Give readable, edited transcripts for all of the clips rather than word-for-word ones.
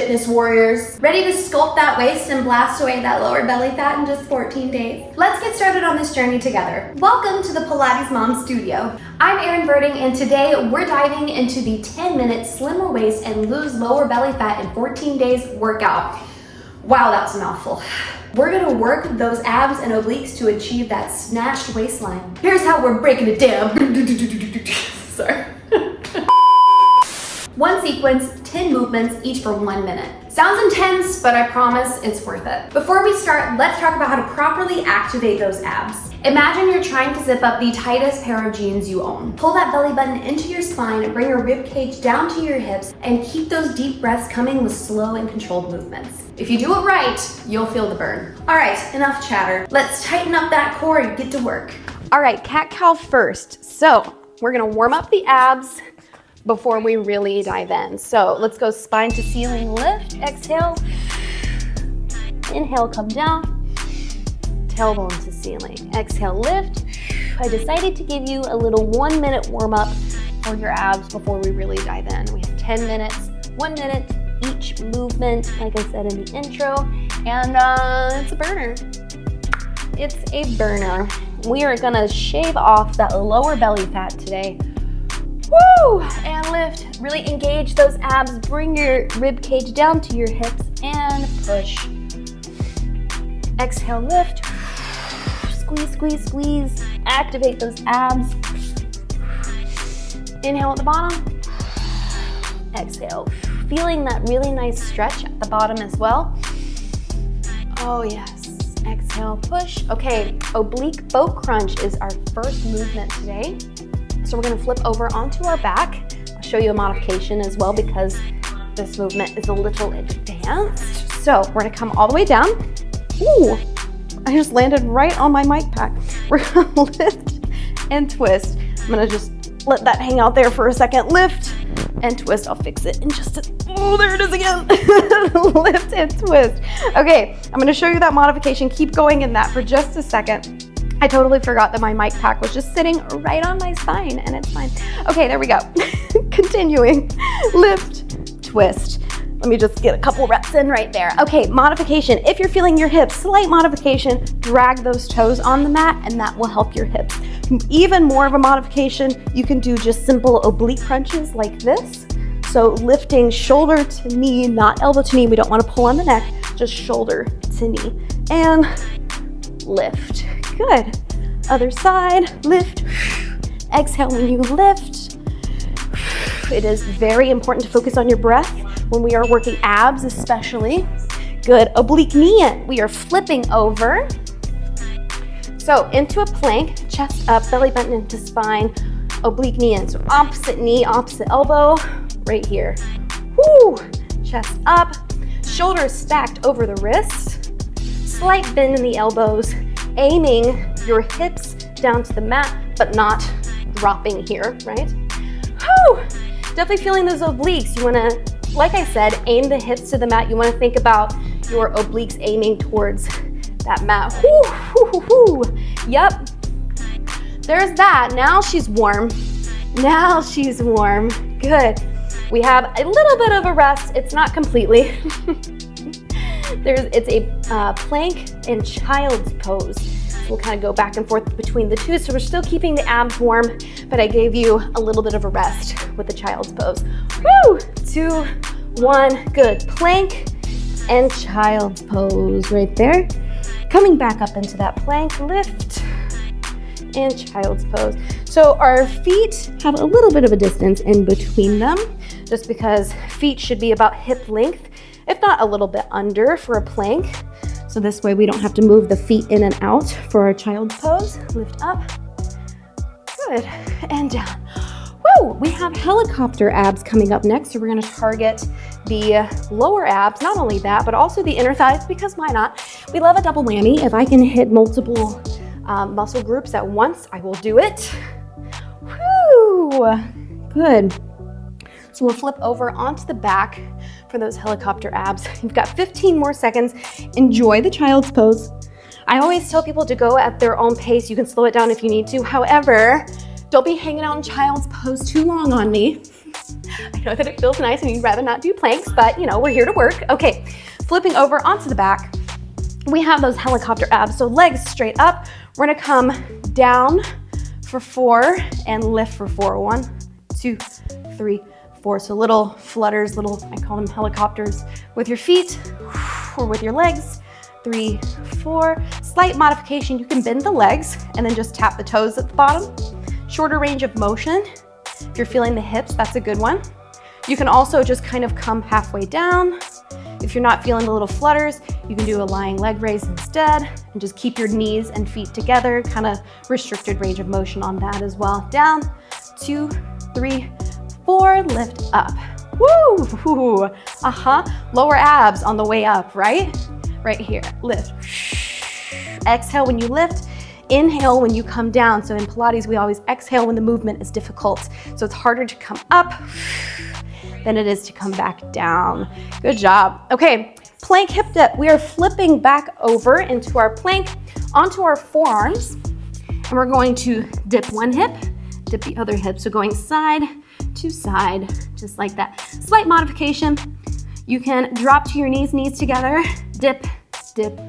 fitness warriors, ready to sculpt that waist and blast away that lower belly fat in just 14 days. Let's get started on this journey together. Welcome to the Pilates Mom Studio. I'm Erin Verding, and today we're diving into the 10-minute slimmer waist and lose lower belly fat in 14 days workout. Wow, that's a mouthful. We're gonna work those abs and obliques to achieve that snatched waistline. Here's how we're breaking it down. Sorry. One sequence, 10 movements, each for 1 minute. Sounds intense, but I promise it's worth it. Before we start, let's talk about how to properly activate those abs. Imagine you're trying to zip up the tightest pair of jeans you own. Pull that belly button into your spine, bring your rib cage down to your hips, and keep those deep breaths coming with slow and controlled movements. If you do it right, you'll feel the burn. All right, enough chatter. Let's tighten up that core and get to work. All right, cat-cow first. So we're gonna warm up the abs before we really dive in. So let's go spine to ceiling lift, exhale. Inhale, come down. Tailbone to ceiling, exhale, lift. I decided to give you a little 1 minute warm up for your abs before we really dive in. We have 10 minutes, 1 minute each movement, like I said in the intro, and it's a burner. It's a burner. We are gonna shave off that lower belly fat today. Woo! And lift. Really engage those abs. Bring your rib cage down to your hips and push. Exhale, lift. Squeeze, squeeze, squeeze. Activate those abs. Inhale at the bottom. Exhale. Feeling that really nice stretch at the bottom as well. Oh yes. Exhale, push. Okay, oblique boat crunch is our first movement today. So we're gonna flip over onto our back. I'll show you a modification as well because this movement is a little advanced. So we're gonna come all the way down. Ooh, I just landed right on my mic pack. We're gonna lift and twist. I'm gonna just let that hang out there for a second. Lift and twist. I'll fix it in just a, oh, there it is again. Lift and twist. Okay, I'm gonna show you that modification. Keep going in that for just a second. I totally forgot that my mic pack was just sitting right on my spine, and it's fine. Okay, there we go. Continuing, lift, twist. Let me just get a couple reps in right there. Okay, modification. If you're feeling your hips, slight modification, drag those toes on the mat, and that will help your hips. Even more of a modification, you can do just simple oblique crunches like this. So lifting shoulder to knee, not elbow to knee. We don't want to pull on the neck, just shoulder to knee. And lift. Good. Other side, lift. Exhale when you lift. It is very important to focus on your breath when we are working abs especially. Good. Oblique knee in. We are flipping over. So into a plank, chest up, belly button into spine, oblique knee in. So opposite knee, opposite elbow, right here. Woo! Chest up, shoulders stacked over the wrist, slight bend in the elbows, aiming your hips down to the mat, but not dropping here, right? Whew! Definitely feeling those obliques. You wanna, like I said, aim the hips to the mat. You wanna think about your obliques aiming towards that mat. Whoo, whoo, whoo, whoo. Yep. There's that. Now she's warm. Now she's warm. Good. We have a little bit of a rest. It's not completely. It's a plank and child's pose. So we'll kind of go back and forth between the two. So we're still keeping the abs warm, but I gave you a little bit of a rest with the child's pose. Woo! 2, 1, good. Plank and child's pose right there. Coming back up into that plank, lift and child's pose. So our feet have a little bit of a distance in between them, just because feet should be about hip length, if not a little bit under for a plank. So this way we don't have to move the feet in and out for our child's pose. Lift up, good, and down. Woo! We have helicopter abs coming up next. So we're gonna target the lower abs, not only that, but also the inner thighs, because why not? We love a double whammy. If I can hit multiple muscle groups at once, I will do it. Woo! Good. So we'll flip over onto the back for those helicopter abs. You've got 15 more seconds. Enjoy the child's pose. I always tell people to go at their own pace. You can slow it down if you need to. However, Don't be hanging out in child's pose too long on me. I know that it feels nice and you'd rather not do planks, but you know, we're here to work. Okay, flipping over onto the back. We have those helicopter abs, so legs straight up. We're gonna come down for 4 and lift for 4. 1, 2, 3, 4. So little flutters, little, I call them helicopters, with your feet or with your legs. 3, 4. Slight modification, you can bend the legs and then just tap the toes at the bottom. Shorter range of motion. If you're feeling the hips, that's a good one. You can also just kind of come halfway down. If you're not feeling the little flutters, you can do a lying leg raise instead and just keep your knees and feet together, kind of restricted range of motion on that as well. Down, 2, 3, 4, lift up. Woo! Lower abs on the way up, right? Right here, lift. Exhale when you lift, inhale when you come down. So in Pilates, we always exhale when the movement is difficult. So it's harder to come up than it is to come back down. Good job. Okay, plank hip dip. We are flipping back over into our plank onto our forearms, and we're going to dip one hip, dip the other hip. So going side to side, just like that. Slight modification. You can drop to your knees together, dip, dip,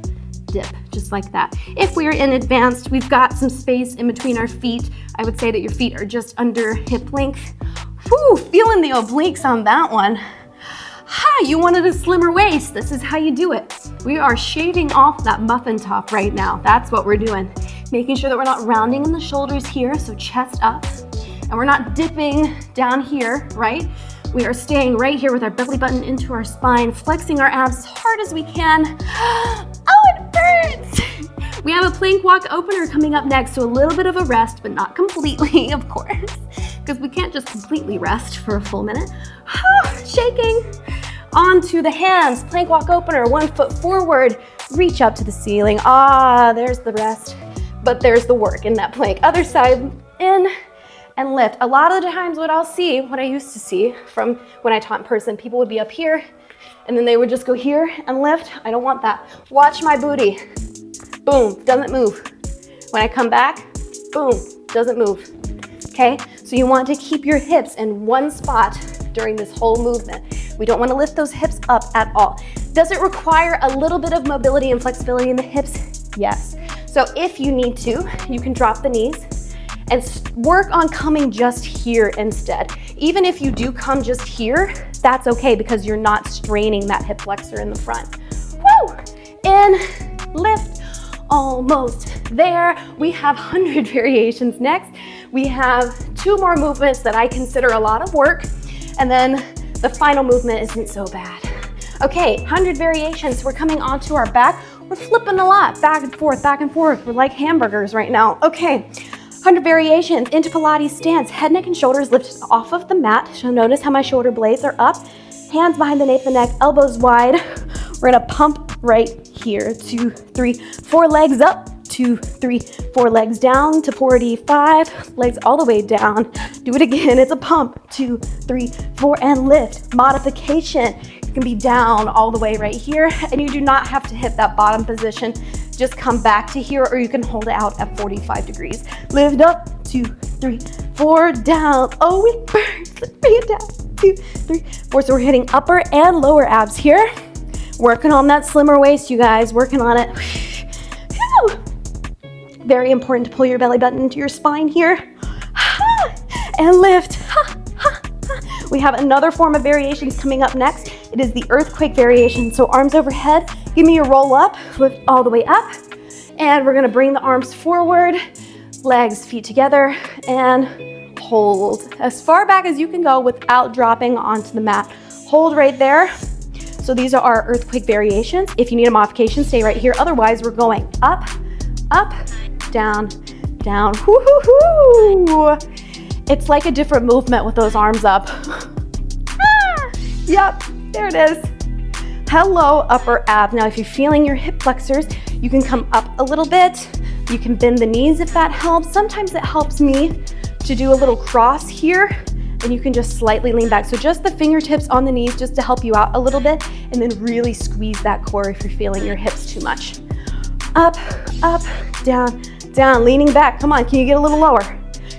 dip, just like that. If we are in advanced, we've got some space in between our feet. I would say that your feet are just under hip length. Whew, feeling the obliques on that one. You wanted a slimmer waist. This is how you do it. We are shaving off that muffin top right now. That's what we're doing. Making sure that we're not rounding in the shoulders here, so chest up. And we're not dipping down here, right? We are staying right here with our belly button into our spine, flexing our abs as hard as we can. Oh, it hurts! We have a plank walk opener coming up next, so a little bit of a rest, but not completely, of course, because we can't just completely rest for a full minute. Shaking. Onto the hands, plank walk opener, 1 foot forward, reach up to the ceiling. There's the rest, but there's the work in that plank. Other side, in and lift. A lot of the times what I used to see from when I taught in person, people would be up here and then they would just go here and lift. I don't want that. Watch my booty. Boom, doesn't move. When I come back, boom, doesn't move. Okay, so you want to keep your hips in one spot during this whole movement. We don't want to lift those hips up at all. Does it require a little bit of mobility and flexibility in the hips? Yes. So if you need to, you can drop the knees and work on coming just here instead. Even if you do come just here, that's okay because you're not straining that hip flexor in the front. Woo! In, lift, almost there. We have 100 variations next. We have 2 more movements that I consider a lot of work, and then the final movement isn't so bad. Okay, 100 variations. We're coming onto our back. We're flipping a lot, back and forth, back and forth. We're like hamburgers right now. Okay, 100 variations into Pilates stance. Head, neck, and shoulders lifted off of the mat. So notice how my shoulder blades are up. Hands behind the nape of the neck, elbows wide. We're gonna pump right here. 2, 3, 4 legs up. 2, 3, 4 legs down to 45, legs all the way down. Do it again, it's a pump. 2, 3, 4, and lift. Modification, you can be down all the way right here, and you do not have to hit that bottom position. Just come back to here, or you can hold it out at 45 degrees. Lift up, 2, 3, 4, down. Oh, it burns, let's bring it down. 2, 3, 4, so we're hitting upper and lower abs here. Working on that slimmer waist, you guys, working on it. Whew. Very important to pull your belly button into your spine here. And lift. We have another form of variations coming up next. It is the earthquake variation. So arms overhead, give me a roll up, lift all the way up. And we're gonna bring the arms forward, legs, feet together, and hold as far back as you can go without dropping onto the mat. Hold right there. So these are our earthquake variations. If you need a modification, stay right here. Otherwise, we're going up, up, down, down. Woo-hoo-hoo! It's like a different movement with those arms up. Yep, there it is. Hello, upper ab. Now, if you're feeling your hip flexors, you can come up a little bit. You can bend the knees if that helps. Sometimes it helps me to do a little cross here, and you can just slightly lean back. So just the fingertips on the knees just to help you out a little bit, and then really squeeze that core if you're feeling your hips too much. Up, up, down, down, leaning back. Come on, can you get a little lower?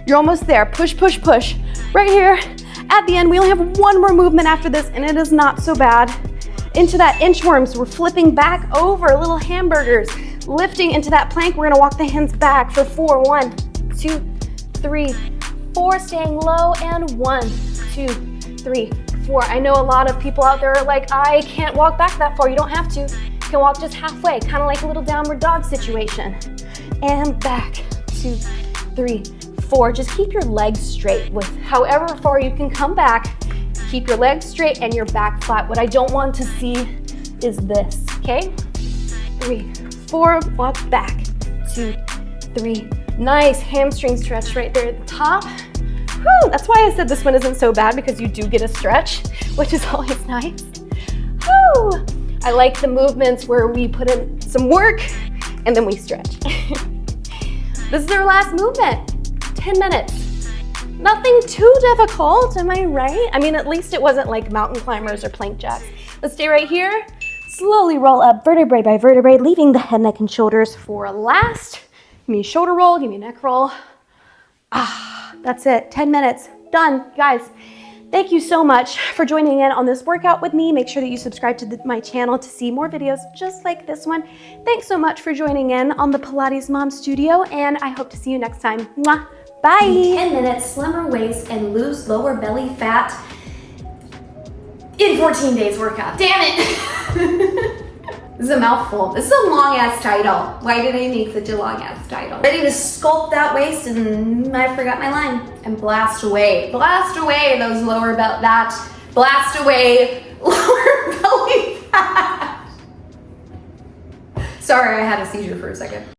You're almost there. Push, push, push. Right here at the end, we only have one more movement after this, and it is not so bad. Into that inchworms, we're flipping back over, little hamburgers. Lifting into that plank, we're gonna walk the hands back for 4. 1, 2, 3, 4. Staying low, and 1, 2, 3, 4. I know a lot of people out there are like, I can't walk back that far. You don't have to. You can walk just halfway, kind of like a little downward dog situation. And back, 2, 3, 4. Just keep your legs straight with however far you can come back. Keep your legs straight and your back flat. What I don't want to see is this, okay? 3, 4, walk back. 2, 3. Nice hamstring stretch right there at the top. Whew, that's why I said this one isn't so bad, because you do get a stretch, which is always nice. Whew. I like the movements where we put in some work and then we stretch. This is our last movement, 10 minutes. Nothing too difficult, am I right? I mean, at least it wasn't like mountain climbers or plank jacks. Let's stay right here. Slowly roll up vertebrae by vertebrae, leaving the head, neck, and shoulders for last. Give me a shoulder roll, give me a neck roll. That's it, 10 minutes, done. Guys, thank you so much for joining in on this workout with me. Make sure that you subscribe to my channel to see more videos just like this one. Thanks so much for joining in on the Pilates Mom Studio, and I hope to see you next time. Mwah. Bye. 10 minutes, slimmer waist, and lose lower belly fat in 14 days workout. Damn it. This is a mouthful. This is a long ass title. Why did I make such a long ass title? Ready to sculpt that waist, and I forgot my line. And blast away those lower belly, blast away lower belly fat. Sorry, I had a seizure for a second.